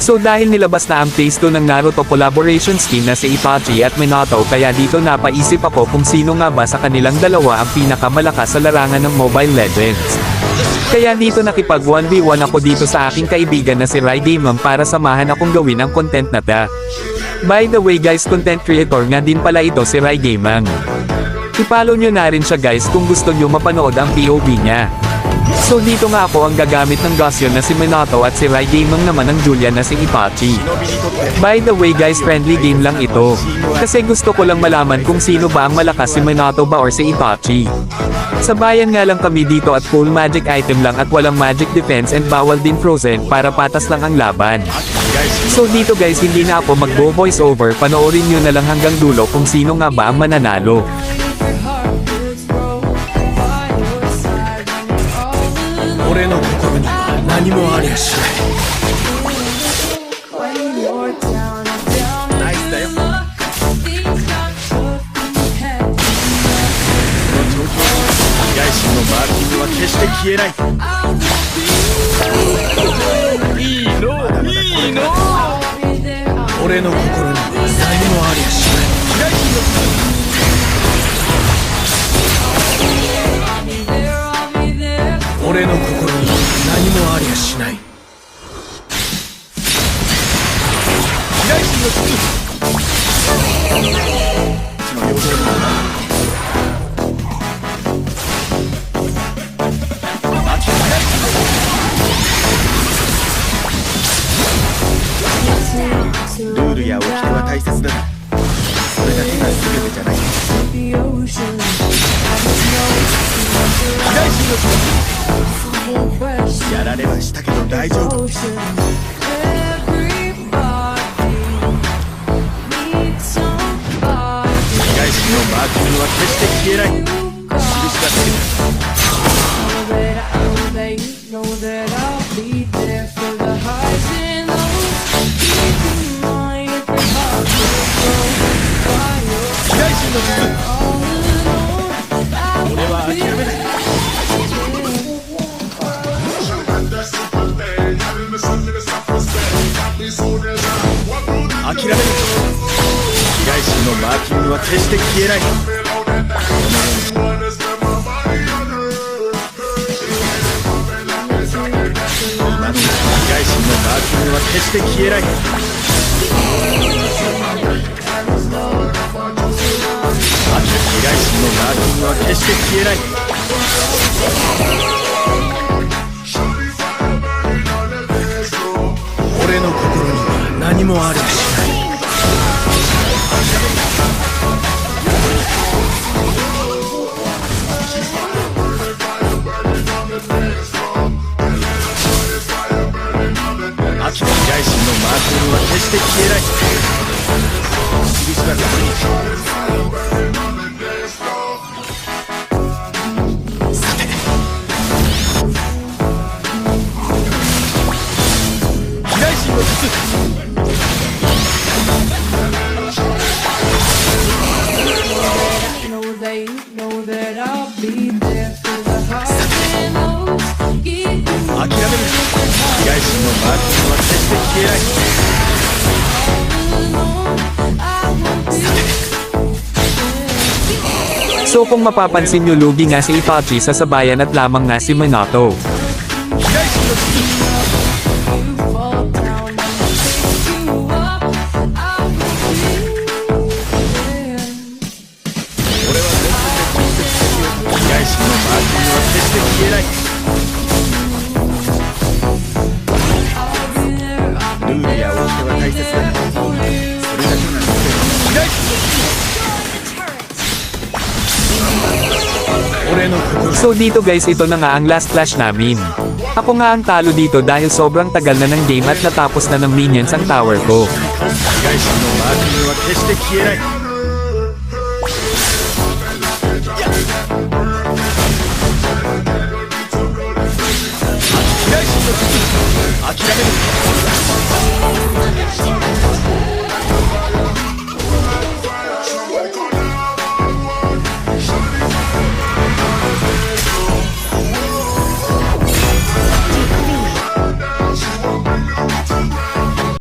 So dahil nilabas na ang phase 2 ng Naruto collaboration scheme na si Itachi at Minato, kaya dito napaisip ako kung sino nga ba sa kanilang dalawa ang pinakamalakas sa larangan ng Mobile Legends. Kaya dito nakipag 1v1 ako dito sa aking kaibigan na si Rai Gaming para samahan akong gawin ang content na ta. By the way guys, content creator nga din pala ito si Rai Gaming. I-follow nyo na rin siya guys kung gusto nyo mapanood ang POV niya. So dito nga ako ang gagamit ng Gasyon na si Minato at si Rai Gaming naman ang Julian na si Itachi. By the way guys, friendly game lang ito. Kasi gusto ko lang malaman kung sino ba ang malakas, si Minato ba or si Itachi. Sa bayan nga lang kami dito at full magic item lang at walang magic defense and bawal din frozen para patas lang ang laban. So dito guys, hindi na ako mag-voice over, panoorin nyo na lang hanggang dulo kung sino nga ba ang mananalo. So kung mapapansin nyo, lugi nga si Itachi sa sabayan at lamang nga si Minato. So dito guys, ito na nga ang last flash namin. Ako nga ang talo dito dahil sobrang tagal na ng game at natapos na ng minions ang tower ko. Guys,